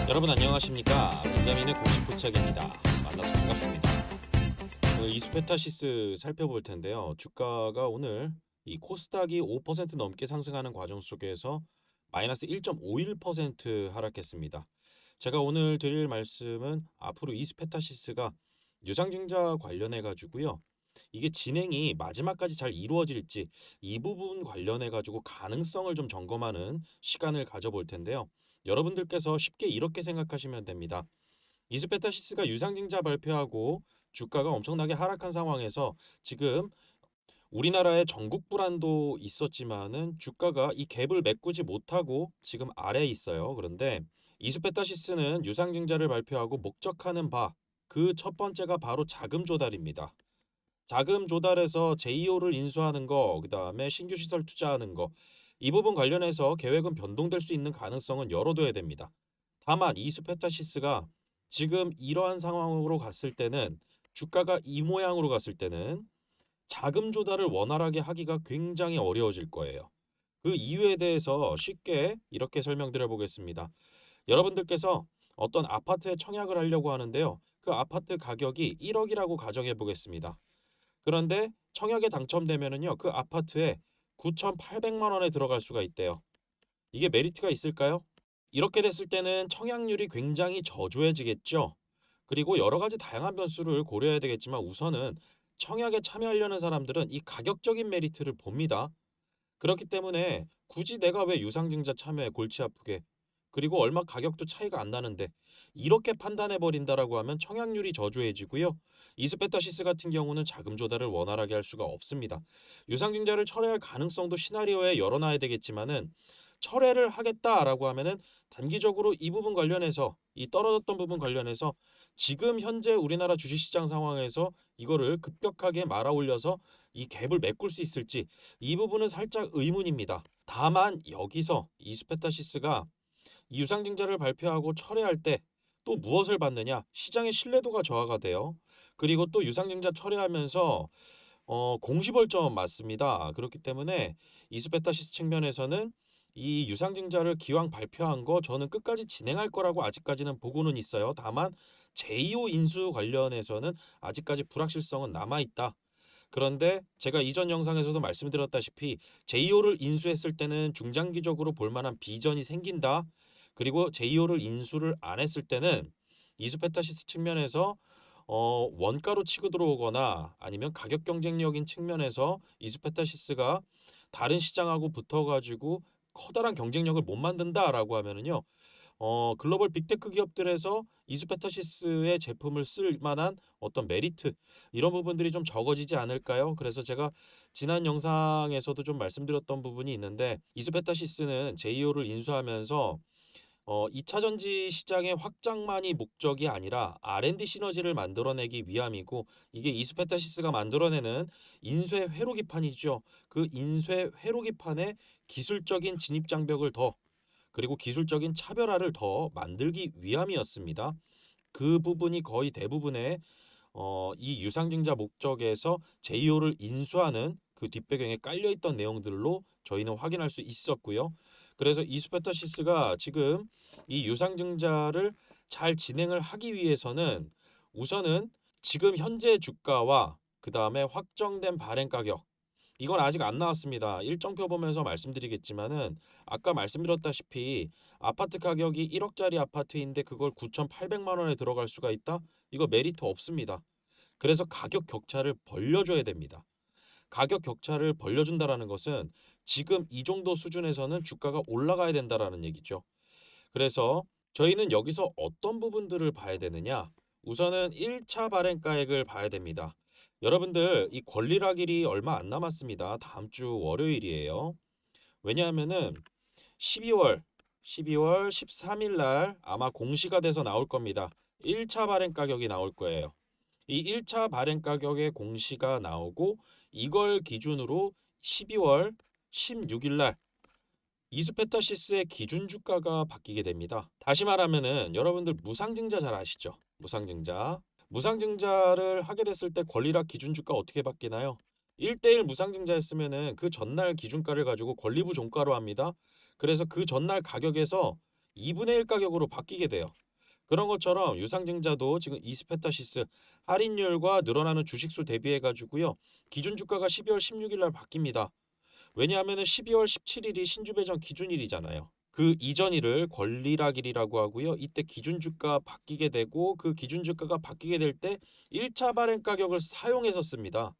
여러분 안녕하십니까? 벤자민의 공식포착입니다. 만나서 반갑습니다. 오늘 이수페타시스 살펴볼 텐데요. 주가가 오늘 이 코스닥이 5% 넘게 상승하는 과정 속에서 마이너스 1.51% 하락했습니다. 제가 오늘 드릴 말씀은 앞으로 이수페타시스가 유상증자 관련해 가지고요. 이게 진행이 마지막까지 잘 이루어질지 이 부분 관련해 가지고 가능성을 좀 점검하는 시간을 가져볼 텐데요. 여러분들께서 쉽게 이렇게 생각하시면 됩니다. 이스페타시스가 유상증자 발표하고 주가가 엄청나게 하락한 상황에서 지금 우리나라의 전국 불안도 있었지만은 주가가 이 갭을 메꾸지 못하고 지금 아래에 있어요. 그런데 이스페타시스는 유상증자를 발표하고 목적하는 바 그 첫 번째가 바로 자금 조달입니다. 자금 조달해서 제2호를 인수하는 거, 그다음에 신규 시설 투자하는 거, 이 부분 관련해서 계획은 변동될 수 있는 가능성은 열어둬야 됩니다. 다만 이수페타시스가 지금 이러한 상황으로 갔을 때는 주가가 이 모양으로 갔을 때는 자금 조달을 원활하게 하기가 굉장히 어려워질 거예요. 그 이유에 대해서 쉽게 이렇게 설명드려 보겠습니다. 여러분들께서 어떤 아파트에 청약을 하려고 하는데요. 그 아파트 가격이 1억이라고 가정해 보겠습니다. 그런데 청약에 당첨되면은요, 그 아파트에 9,800만 원에 들어갈 수가 있대요. 이게 메리트가 있을까요? 이렇게 됐을 때는 청약률이 굉장히 저조해지겠죠. 그리고 여러 가지 다양한 변수를 고려해야 되겠지만 우선은 청약에 참여하려는 사람들은 이 가격적인 메리트를 봅니다. 그렇기 때문에 굳이 내가 왜 유상증자 참여에 골치 아프게, 그리고 얼마 가격도 차이가 안 나는데 이렇게 판단해 버린다라고 하면 청약률이 저조해지고요. 이스페타시스 같은 경우는 자금 조달을 원활하게 할 수가 없습니다. 유상증자를 철회할 가능성도 시나리오에 열어놔야 되겠지만은 철회를 하겠다라고 하면은 단기적으로 이 부분 관련해서 이 떨어졌던 부분 관련해서 지금 현재 우리나라 주식시장 상황에서 이거를 급격하게 말아 올려서 이 갭을 메꿀 수 있을지 이 부분은 살짝 의문입니다. 다만 여기서 이스페타시스가 이 유상증자를 발표하고 철회할 때 또 무엇을 받느냐? 시장의 신뢰도가 저하가 돼요. 그리고 또 유상증자 철회하면서 공시벌점 맞습니다. 그렇기 때문에 이스페타시스 측면에서는 이 유상증자를 기왕 발표한 거 저는 끝까지 진행할 거라고 아직까지는 보고는 있어요. 다만 제2호 인수 관련해서는 아직까지 불확실성은 남아 있다. 그런데 제가 이전 영상에서도 말씀드렸다시피 제2호를 인수했을 때는 중장기적으로 볼 만한 비전이 생긴다. 그리고 제2호를 인수를 안 했을 때는 이수페타시스 측면에서 원가로 치고 들어오거나 아니면 가격 경쟁력인 측면에서 이수페타시스가 다른 시장하고 붙어가지고 커다란 경쟁력을 못 만든다라고 하면은요. 글로벌 빅테크 기업들에서 이수페타시스의 제품을 쓸 만한 어떤 메리트 이런 부분들이 좀 적어지지 않을까요? 그래서 제가 지난 영상에서도 좀 말씀드렸던 부분이 있는데 이수페타시스는 제2호를 인수하면서 2차 전지 시장의 확장만이 목적이 아니라 R&D 시너지를 만들어내기 위함이고 이게 이수페타시스가 만들어내는 인쇄 회로기판이죠. 그 인쇄 회로기판의 기술적인 진입 장벽을 더 그리고 기술적인 차별화를 더 만들기 위함이었습니다. 그 부분이 거의 대부분의 이 유상증자 목적에서 제2호를 인수하는 그 뒷배경에 깔려있던 내용들로 저희는 확인할 수 있었고요. 그래서 이스페타시스가 지금 이 유상증자를 잘 진행을 하기 위해서는 우선은 지금 현재 주가와 그 다음에 확정된 발행 가격 이건 아직 안 나왔습니다. 일정표 보면서 말씀드리겠지만은 아까 말씀드렸다시피 아파트 가격이 1억짜리 아파트인데 그걸 9,800만 원에 들어갈 수가 있다? 이거 메리트 없습니다. 그래서 가격 격차를 벌려줘야 됩니다. 가격 격차를 벌려준다라는 것은 지금 이 정도 수준에서는 주가가 올라가야 된다라는 얘기죠. 그래서 저희는 여기서 어떤 부분들을 봐야 되느냐? 우선은 1차 발행가액을 봐야 됩니다. 여러분들 이 권리락일이 얼마 안 남았습니다. 다음 주 월요일이에요. 왜냐하면은 12월 13일 날 아마 공시가 돼서 나올 겁니다. 1차 발행 가격이 나올 거예요. 이 1차 발행 가격의 공시가 나오고 이걸 기준으로 12월 16일 날 이수페타시스의 기준 주가가 바뀌게 됩니다. 다시 말하면은 여러분들 무상증자 잘 아시죠? 무상증자. 무상증자를 하게 됐을 때 권리락 기준 주가 어떻게 바뀌나요? 1대1 무상증자했으면은 그 전날 기준가를 가지고 권리부 종가로 합니다. 그래서 그 전날 가격에서 2분의 1 가격으로 바뀌게 돼요. 그런 것처럼 유상증자도 지금 이스페타시스 할인율과 늘어나는 주식수 대비해 가지고요. 기준 주가가 12월 16일 날 바뀝니다. 왜냐하면 12월 17일이 신주배정 기준일이잖아요. 그 이전일을 권리락일이라고 하고요. 이때 기준주가 바뀌게 되고 그 기준주가가 바뀌게 될 때 1차 발행 가격을 사용해서 씁니다.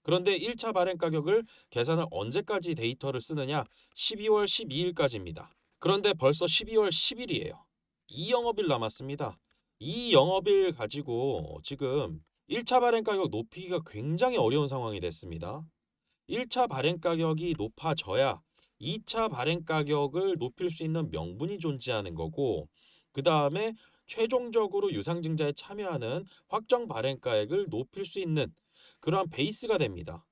그런데 1차 발행 가격을 계산을 언제까지 데이터를 쓰느냐? 12월 12일까지입니다. 그런데 벌써 12월 10일이에요. 이 영업일 남았습니다. 이 영업일 가지고 지금 1차 발행 가격 높이기가 굉장히 어려운 상황이 됐습니다. 1차 발행 가격이 높아져야 2차 발행 가격을 높일 수 있는 명분이 존재하는 거고, 그 다음에 최종적으로 유상증자에 참여하는 확정 발행가액을 높일 수 있는 그러한 베이스가 됩니다.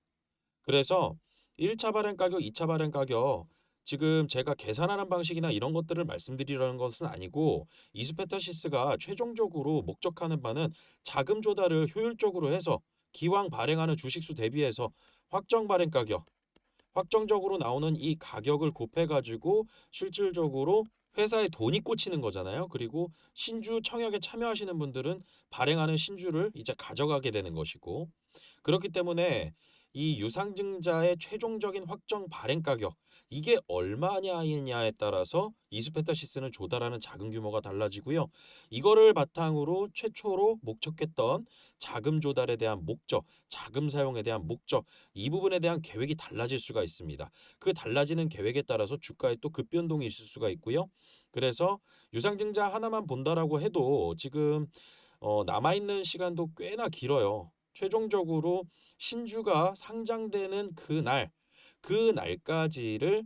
그래서 1차 발행 가격, 2차 발행 가격 지금 제가 계산하는 방식이나 이런 것들을 말씀드리려는 것은 아니고, 이스페타시스가 최종적으로 목적하는 바는 자금 조달을 효율적으로 해서 기왕 발행하는 주식수 대비해서 확정 발행 가격, 확정적으로 나오는 이 가격을 곱해가지고 실질적으로 회사에 돈이 꽂히는 거잖아요. 그리고 신주 청약에 참여하시는 분들은 발행하는 신주를 이제 가져가게 되는 것이고, 그렇기 때문에 이 유상증자의 최종적인 확정 발행 가격 이게 얼마냐에 따라서 이스페타시스는 조달하는 자금 규모가 달라지고요. 이거를 바탕으로 최초로 목적했던 자금 조달에 대한 목적, 자금 사용에 대한 목적 이 부분에 대한 계획이 달라질 수가 있습니다. 그 달라지는 계획에 따라서 주가에 또 급변동이 있을 수가 있고요. 그래서 유상증자 하나만 본다라고 해도 지금 남아있는 시간도 꽤나 길어요. 최종적으로 신주가 상장되는 그 날까지를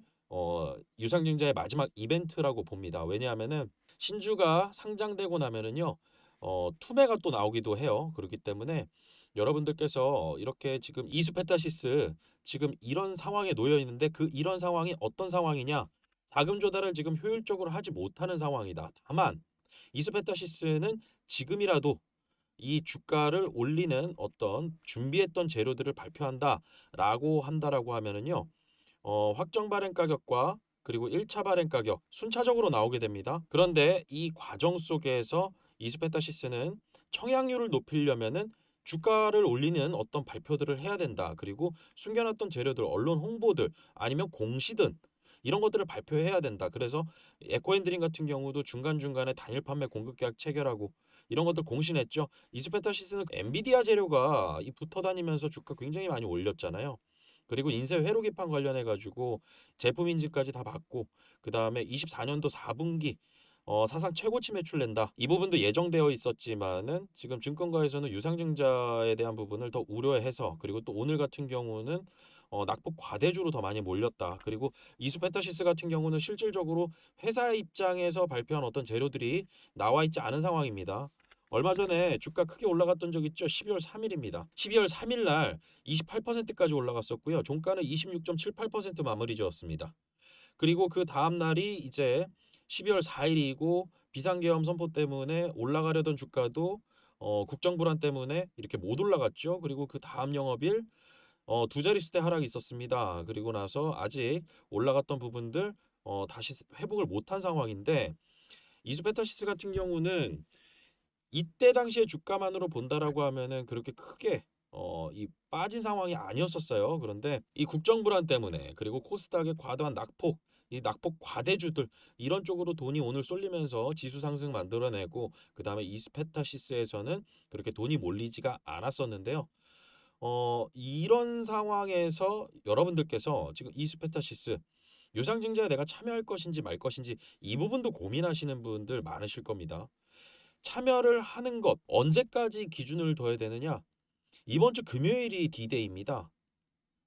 유상증자의 마지막 이벤트라고 봅니다. 왜냐하면은 신주가 상장되고 나면은요, 투매가 또 나오기도 해요. 그렇기 때문에 여러분들께서 이렇게 지금 이스페타시스 지금 이런 상황에 놓여 있는데 그 이런 상황이 어떤 상황이냐? 자금 조달을 지금 효율적으로 하지 못하는 상황이다. 다만 이스페타시스는 지금이라도 이 주가를 올리는 어떤 준비했던 재료들을 발표한다라고 한다라고 하면은요. 확정 발행 가격과 그리고 1차 발행 가격 순차적으로 나오게 됩니다. 그런데 이 과정 속에서 이스페타시스는 청약률을 높이려면은 주가를 올리는 어떤 발표들을 해야 된다. 그리고 숨겨놨던 재료들, 언론 홍보들 아니면 공시든 이런 것들을 발표해야 된다. 그래서 에코핸드링 같은 경우도 중간중간에 단일 판매 공급 계약 체결하고 이런 것들 공신했죠. 이스페타시스는 엔비디아 재료가 붙어 다니면서 주가 굉장히 많이 올렸잖아요. 그리고 인쇄 회로 기판 관련해 가지고 제품 인증까지 다 받고 그다음에 24년도 4분기 사상 최고치 매출 낸다. 이 부분도 예정되어 있었지만은 지금 증권가에서는 유상증자에 대한 부분을 더 우려해서 그리고 또 오늘 같은 경우는 낙폭 과대주로 더 많이 몰렸다. 그리고 이수페타시스 같은 경우는 실질적으로 회사 입장에서 발표한 어떤 재료들이 나와 있지 않은 상황입니다. 얼마 전에 주가 크게 올라갔던 적 있죠. 12월 3일입니다. 12월 3일 날 28%까지 올라갔었고요. 종가는 26.78% 마무리 지었습니다. 그리고 그 다음 날이 이제 12월 4일이고 비상계엄 선포 때문에 올라가려던 주가도 국정 불안 때문에 이렇게 못 올라갔죠. 그리고 그 다음 영업일 두 자릿수대 하락이 있었습니다. 그리고 나서 아직 올라갔던 부분들 다시 회복을 못한 상황인데 이수페타시스 같은 경우는 이때 당시의 주가만으로 본다라고 하면은 그렇게 크게 이 빠진 상황이 아니었었어요. 그런데 이 국정 불안 때문에 그리고 코스닥의 과도한 낙폭, 이 낙폭 과대주들 이런 쪽으로 돈이 오늘 쏠리면서 지수 상승 만들어내고 그다음에 이스페타시스에서는 그렇게 돈이 몰리지가 않았었는데요. 이런 상황에서 여러분들께서 지금 이스페타시스 유상증자에 내가 참여할 것인지 말 것인지 이 부분도 고민하시는 분들 많으실 겁니다. 참여를 하는 것 언제까지 기준을 둬야 되느냐? 이번 주 금요일이 D-Day입니다.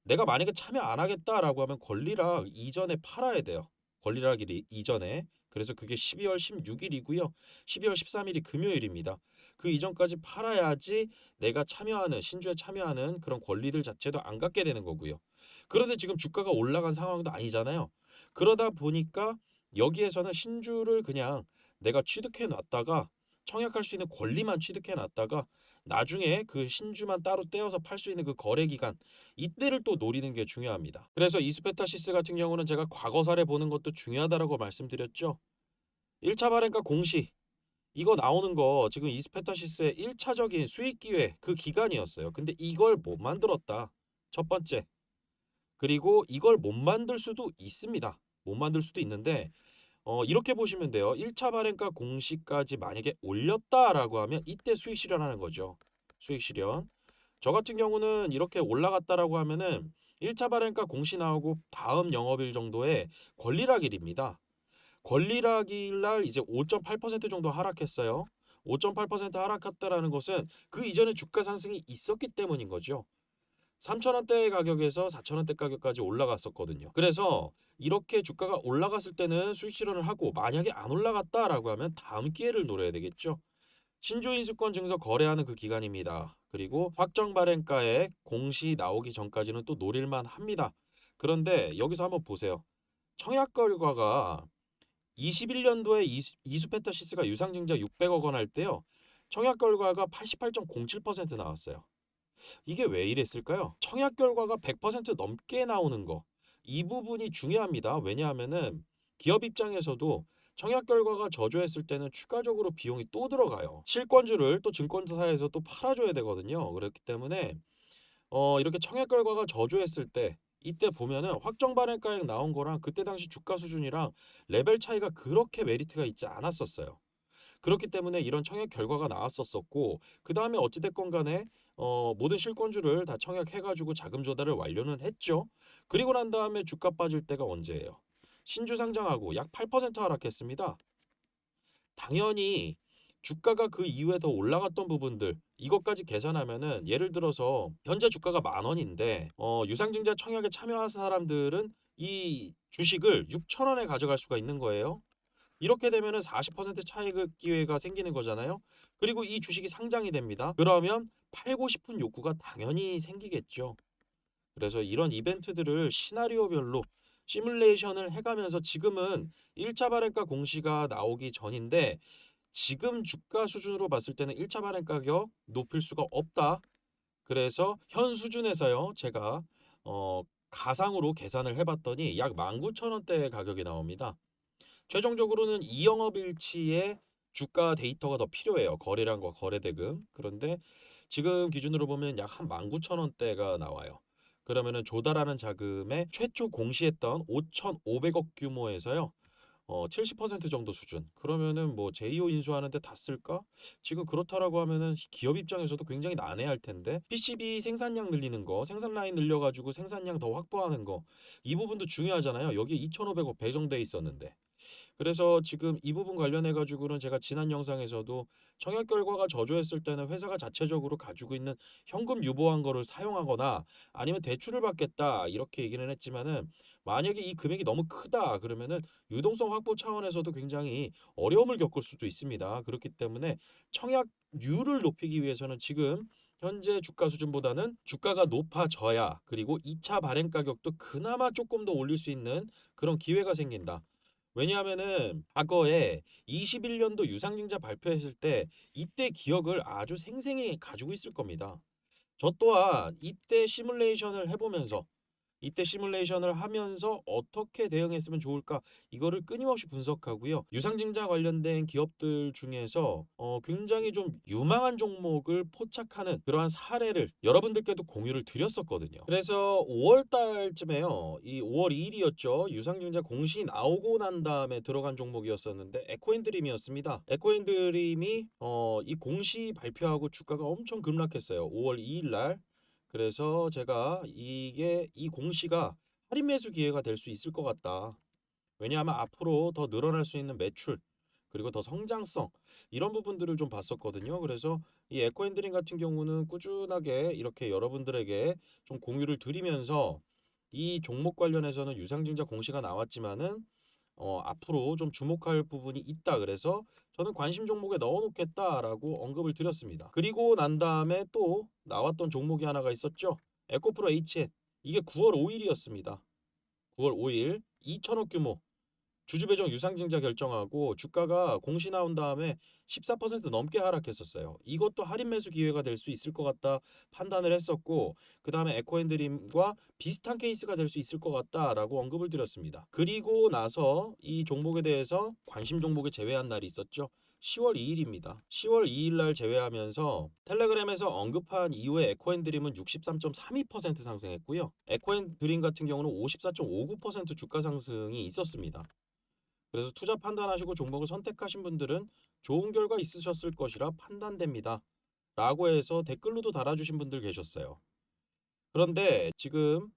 내가 만약에 참여 안 하겠다라고 하면 권리락 이전에 팔아야 돼요. 권리락일이 이전에. 그래서 그게 12월 16일이고요. 12월 13일이 금요일입니다. 그 이전까지 팔아야지 내가 참여하는 신주에 참여하는 그런 권리들 자체도 안 갖게 되는 거고요. 그런데 지금 주가가 올라간 상황도 아니잖아요. 그러다 보니까 여기에서는 신주를 그냥 내가 취득해 놨다가 청약할 수 있는 권리만 취득해 놨다가 나중에 그 신주만 따로 떼어서 팔 수 있는 그 거래 기간 이때를 또 노리는 게 중요합니다. 그래서 이스페타시스 같은 경우는 제가 과거 사례 보는 것도 중요하다라고 말씀드렸죠. 1차 발행가 공시 이거 나오는 거 지금 이스페타시스의 1차적인 수익 기회 그 기간이었어요. 근데 이걸 못 만들었다. 첫 번째. 그리고 이걸 못 만들 수도 있습니다. 못 만들 수도 있는데 이렇게 보시면 돼요. 1차 발행가 공시까지 만약에 올렸다라고 하면 이때 수익 실현하는 거죠. 수익 실현. 저 같은 경우는 이렇게 올라갔다라고 하면은 1차 발행가 공시 나오고 다음 영업일 정도에 권리락일입니다. 권리락일 날 이제 5.8% 정도 하락했어요. 5.8% 하락했다라는 것은 그 이전에 주가 상승이 있었기 때문인 거죠. 3,000원대 가격에서 4,000원대 가격까지 올라갔었거든요. 그래서 이렇게 주가가 올라갔을 때는 수익 실현을 하고 만약에 안 올라갔다라고 하면 다음 기회를 노려야 되겠죠. 신주인수권 증서 거래하는 그 기간입니다. 그리고 확정 발행가액 공시 나오기 전까지는 또 노릴만 합니다. 그런데 여기서 한번 보세요. 청약 결과가 21년도에 이수페타시스가 유상증자 600억 원 할 때요. 청약 결과가 88.07% 나왔어요. 이게 왜 이랬을까요? 청약 결과가 100% 넘게 나오는 거. 이 부분이 중요합니다. 왜냐하면은 기업 입장에서도 청약 결과가 저조했을 때는 추가적으로 비용이 또 들어가요. 실권주를 또 증권사에서 또 팔아줘야 되거든요. 그렇기 때문에 이렇게 청약 결과가 저조했을 때 이때 보면은 확정 발행가액 나온 거랑 그때 당시 주가 수준이랑 레벨 차이가 그렇게 메리트가 있지 않았었어요. 그렇기 때문에 이런 청약 결과가 나왔었고 그 다음에 어찌됐건 간에 모든 실권주를 다 청약해가지고 자금 조달을 완료는 했죠. 그리고 난 다음에 주가 빠질 때가 언제예요? 신주 상장하고 약 8% 하락했습니다. 당연히 주가가 그 이후에 더 올라갔던 부분들 이것까지 계산하면은 예를 들어서 현재 주가가 10,000원인데 유상증자 청약에 참여한 사람들은 이 주식을 6,000원에 가져갈 수가 있는 거예요. 이렇게 되면은 40% 차익 기회가 생기는 거잖아요. 그리고 이 주식이 상장이 됩니다. 그러면 팔고 싶은 욕구가 당연히 생기겠죠. 그래서 이런 이벤트들을 시나리오별로 시뮬레이션을 해가면서 지금은 1차 발행가 공시가 나오기 전인데 지금 주가 수준으로 봤을 때는 1차 발행 가격 높일 수가 없다. 그래서 현 수준에서요. 제가 가상으로 계산을 해봤더니 약 19,000원대 가격이 나옵니다. 최종적으로는 이영업일치의 주가 데이터가 더 필요해요. 거래량과 거래대금. 그런데 지금 기준으로 보면 약 한 19,000원대가 나와요. 그러면은 조달하는 자금의 최초 공시했던 5,500억 규모에서요. 70% 정도 수준. 그러면은 뭐 제2호 인수하는데 다 쓸까? 지금 그렇다라고 하면은 기업 입장에서도 굉장히 난해할 텐데 PCB 생산량 늘리는 거, 생산 라인 늘려가지고 생산량 더 확보하는 거, 이 부분도 중요하잖아요. 여기 2,500억 배정돼 있었는데. 그래서 지금 이 부분 관련해 가지고는 제가 지난 영상에서도 청약 결과가 저조했을 때는 회사가 자체적으로 가지고 있는 현금 유보한 거를 사용하거나 아니면 대출을 받겠다 이렇게 얘기는 했지만은 만약에 이 금액이 너무 크다 그러면은 유동성 확보 차원에서도 굉장히 어려움을 겪을 수도 있습니다. 그렇기 때문에 청약률을 높이기 위해서는 지금 현재 주가 수준보다는 주가가 높아져야 그리고 2차 발행 가격도 그나마 조금 더 올릴 수 있는 그런 기회가 생긴다. 왜냐하면은 과거에 21년도 유상증자 발표했을 때 이때 기억을 아주 생생히 가지고 있을 겁니다. 저 또한 이때 시뮬레이션을 하면서 어떻게 대응했으면 좋을까 이거를 끊임없이 분석하고요. 유상증자 관련된 기업들 중에서 굉장히 좀 유망한 종목을 포착하는 그러한 사례를 여러분들께도 공유를 드렸었거든요. 그래서 5월 달쯤에요. 이 5월 2일이었죠. 유상증자 공시 나오고 난 다음에 들어간 종목이었었는데 에코인드림이었습니다. 에코인드림이 이 공시 발표하고 주가가 엄청 급락했어요. 5월 2일 날. 그래서 제가 이 공시가 할인 매수 기회가 될 수 있을 것 같다. 왜냐하면 앞으로 더 늘어날 수 있는 매출 그리고 더 성장성 이런 부분들을 좀 봤었거든요. 그래서 이 에코핸드링 같은 경우는 꾸준하게 이렇게 여러분들에게 좀 공유를 드리면서 이 종목 관련해서는 유상증자 공시가 나왔지만은 앞으로 좀 주목할 부분이 있다. 그래서 저는 관심 종목에 넣어놓겠다라고 언급을 드렸습니다. 그리고 난 다음에 또 나왔던 종목이 하나가 있었죠. 에코프로 HN. 이게 9월 5일이었습니다. 9월 5일 2천억 규모 주주 배정 유상증자 결정하고 주가가 공시 나온 다음에 14% 넘게 하락했었어요. 이것도 할인 매수 기회가 될 수 있을 것 같다 판단을 했었고, 그 다음에 에코앤드림과 비슷한 케이스가 될 수 있을 것 같다라고 언급을 드렸습니다. 그리고 나서 이 종목에 대해서 관심 종목에 제외한 날이 있었죠. 10월 2일입니다. 10월 2일 날 제외하면서 텔레그램에서 언급한 이후에 에코앤드림은 63.32% 상승했고요. 에코앤드림 같은 경우는 54.59% 주가 상승이 있었습니다. 그래서 투자 판단하시고 종목을 선택하신 분들은 좋은 결과 있으셨을 것이라 판단됩니다. 라고 해서 댓글로도 달아주신 분들 계셨어요. 그런데 지금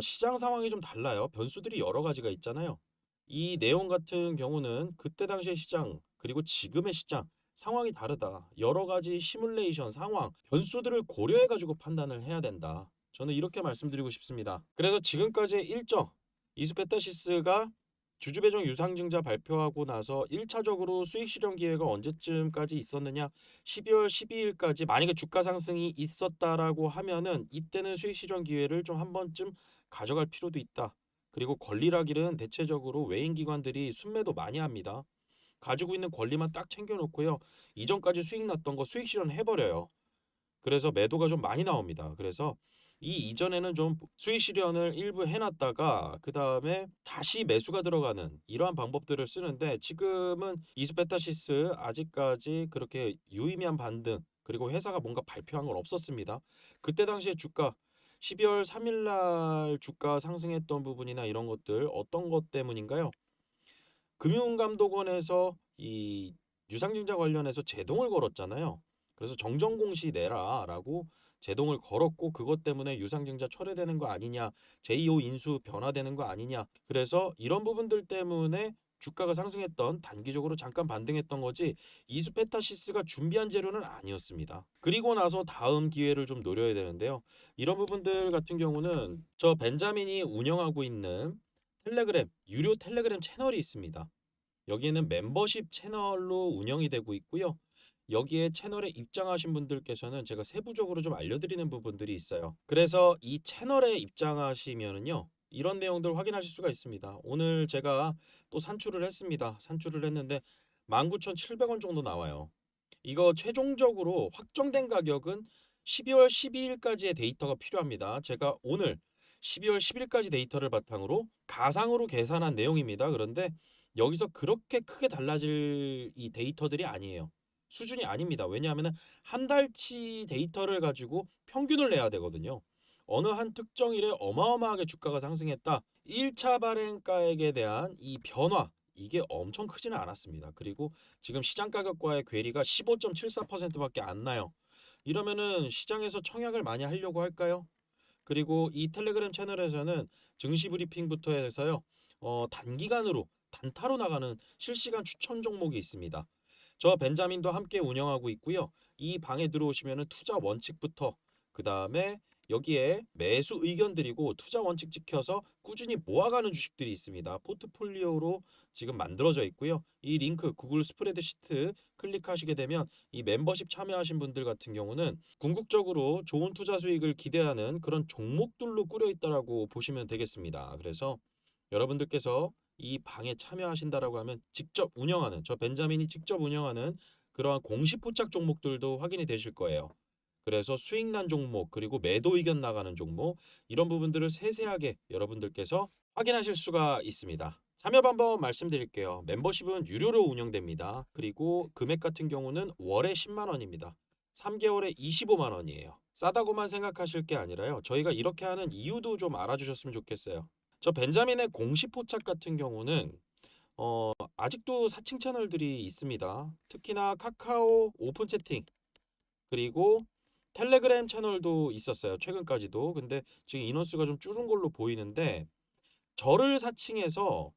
시장 상황이 좀 달라요. 변수들이 여러 가지가 있잖아요. 이 내용 같은 경우는 그때 당시의 시장 그리고 지금의 시장 상황이 다르다. 여러 가지 시뮬레이션 상황, 변수들을 고려해가지고 판단을 해야 된다. 저는 이렇게 말씀드리고 싶습니다. 그래서 지금까지의 일정, 이수페타시스가 주주 배정 유상증자 발표하고 나서 1차적으로 수익 실현 기회가 언제쯤까지 있었느냐? 12월 12일까지 만약에 주가 상승이 있었다라고 하면은 이때는 수익 실현 기회를 좀 한 번쯤 가져갈 필요도 있다. 그리고 권리락일은 대체적으로 외인 기관들이 순매도 많이 합니다. 가지고 있는 권리만 딱 챙겨놓고요. 이전까지 수익 났던 거 수익 실현 해버려요. 그래서 매도가 좀 많이 나옵니다. 그래서 이 이전에는 좀 수익 실현을 일부 해놨다가 그 다음에 다시 매수가 들어가는 이러한 방법들을 쓰는데, 지금은 이수페타시스 아직까지 그렇게 유의미한 반등 그리고 회사가 뭔가 발표한 건 없었습니다. 그때 당시에 주가 12월 3일 날 주가 상승했던 부분이나 이런 것들 어떤 것 때문인가요? 금융감독원에서 이 유상증자 관련해서 제동을 걸었잖아요. 그래서 정정공시 내라라고 제동을 걸었고, 그것 때문에 유상증자 철회되는 거 아니냐, 제2호 인수 변화되는 거 아니냐. 그래서 이런 부분들 때문에 주가가 상승했던, 단기적으로 잠깐 반등했던 거지 이수페타시스가 준비한 재료는 아니었습니다. 그리고 나서 다음 기회를 좀 노려야 되는데요. 이런 부분들 같은 경우는 저 벤자민이 운영하고 있는 텔레그램, 유료 텔레그램 채널이 있습니다. 여기에는 멤버십 채널로 운영이 되고 있고요. 여기에 채널에 입장하신 분들께서는 제가 세부적으로 좀 알려드리는 부분들이 있어요. 그래서 이 채널에 입장하시면은요, 이런 내용들 확인하실 수가 있습니다. 오늘 제가 또 산출을 했습니다. 산출을 했는데 19,700원 정도 나와요. 이거 최종적으로 확정된 가격은 12월 12일까지의 데이터가 필요합니다. 제가 오늘 12월 10일까지 데이터를 바탕으로 가상으로 계산한 내용입니다. 그런데 여기서 그렇게 크게 달라질 이 데이터들이 아니에요. 수준이 아닙니다. 왜냐하면 한 달치 데이터를 가지고 평균을 내야 되거든요. 어느 한 특정 일에 어마어마하게 주가가 상승했다. 1차 발행가액에 대한 이 변화, 이게 엄청 크지는 않았습니다. 그리고 지금 시장 가격과의 괴리가 15.74%밖에 안 나요. 이러면은 시장에서 청약을 많이 하려고 할까요? 그리고 이 텔레그램 채널에서는 증시 브리핑부터 해서요, 단기간으로 단타로 나가는 실시간 추천 종목이 있습니다. 저 벤자민도 함께 운영하고 있고요. 이 방에 들어오시면은 투자 원칙부터, 그 다음에 여기에 매수 의견 드리고 투자 원칙 지켜서 꾸준히 모아가는 주식들이 있습니다. 포트폴리오로 지금 만들어져 있고요. 이 링크 구글 스프레드시트 클릭하시게 되면 이 멤버십 참여하신 분들 같은 경우는 궁극적으로 좋은 투자 수익을 기대하는 그런 종목들로 꾸려 있다라고 보시면 되겠습니다. 그래서 여러분들께서 이 방에 참여하신다라고 하면 직접 운영하는, 저 벤자민이 직접 운영하는 그러한 공시 포착 종목들도 확인이 되실 거예요. 그래서 수익난 종목 그리고 매도 의견 나가는 종목, 이런 부분들을 세세하게 여러분들께서 확인하실 수가 있습니다. 참여 방법 말씀드릴게요. 멤버십은 유료로 운영됩니다. 그리고 금액 같은 경우는 월에 10만 원입니다. 3개월에 25만 원이에요. 싸다고만 생각하실 게 아니라요, 저희가 이렇게 하는 이유도 좀 알아주셨으면 좋겠어요. 저 벤자민의 공시 포착 같은 경우는 아직도 사칭 채널들이 있습니다. 특히나 카카오 오픈 채팅 그리고 텔레그램 채널도 있었어요. 최근까지도. 근데 지금 인원수가 좀 줄은 걸로 보이는데, 저를 사칭해서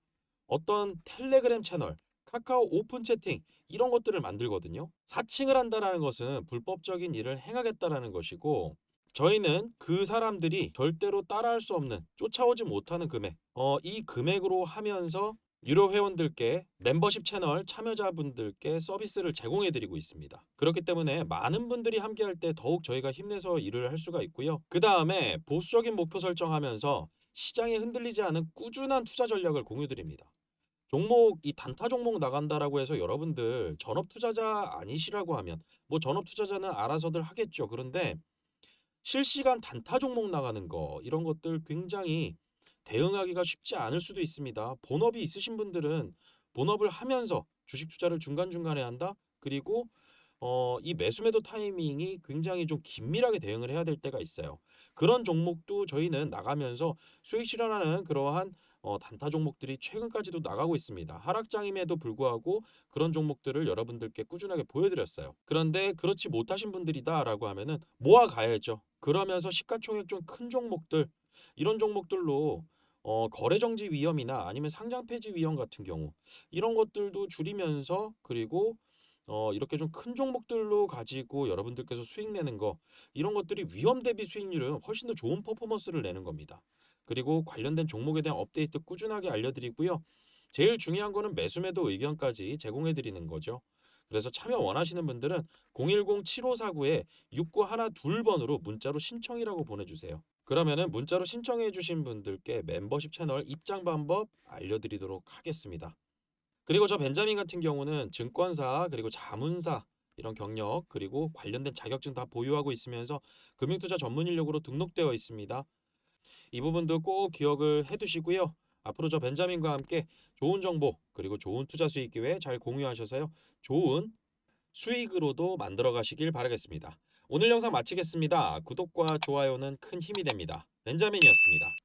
어떤 텔레그램 채널, 카카오 오픈 채팅 이런 것들을 만들거든요. 사칭을 한다라는 것은 불법적인 일을 행하겠다라는 것이고, 저희는 그 사람들이 절대로 따라할 수 없는, 쫓아오지 못하는 금액, 이 금액으로 하면서 유료 회원들께, 멤버십 채널 참여자분들께 서비스를 제공해 드리고 있습니다. 그렇기 때문에 많은 분들이 함께할 때 더욱 저희가 힘내서 일을 할 수가 있고요. 그 다음에 보수적인 목표 설정하면서 시장에 흔들리지 않은 꾸준한 투자 전략을 공유 드립니다. 종목 이 단타 종목 나간다라고 해서 여러분들 전업 투자자 아니시라고 하면 뭐 전업 투자자는 알아서들 하겠죠. 그런데 실시간 단타 종목 나가는 거 이런 것들 굉장히 대응하기가 쉽지 않을 수도 있습니다. 본업이 있으신 분들은 본업을 하면서 주식 투자를 중간중간에 한다. 그리고 이 매수 매도 타이밍이 굉장히 좀 긴밀하게 대응을 해야 될 때가 있어요. 그런 종목도 저희는 나가면서 수익 실현하는 그러한 단타 종목들이 최근까지도 나가고 있습니다. 하락장임에도 불구하고 그런 종목들을 여러분들께 꾸준하게 보여드렸어요. 그런데 그렇지 못하신 분들이다라고 하면은 모아 가야죠. 그러면서 시가총액 좀 큰 종목들 이런 종목들로 거래 정지 위험이나 아니면 상장 폐지 위험 같은 경우 이런 것들도 줄이면서 그리고 이렇게 좀 큰 종목들로 가지고 여러분들께서 수익 내는 거 이런 것들이 위험 대비 수익률은 훨씬 더 좋은 퍼포먼스를 내는 겁니다. 그리고 관련된 종목에 대한 업데이트 꾸준하게 알려드리고요. 제일 중요한 거는 매수 매도 의견까지 제공해 드리는 거죠. 그래서 참여 원하시는 분들은 010-7549-6912번으로 문자로 신청이라고 보내주세요. 그러면은 문자로 신청해 주신 분들께 멤버십 채널 입장 방법 알려드리도록 하겠습니다. 그리고 저 벤자민 같은 경우는 증권사 그리고 자문사 이런 경력 그리고 관련된 자격증 다 보유하고 있으면서 금융투자 전문 인력으로 등록되어 있습니다. 이 부분도 꼭 기억을 해두시고요. 앞으로 저 벤자민과 함께 좋은 정보 그리고 좋은 투자 수익 기회 잘 공유하셔서요. 좋은 수익으로도 만들어 가시길 바라겠습니다. 오늘 영상 마치겠습니다. 구독과 좋아요는 큰 힘이 됩니다. 벤자민이었습니다.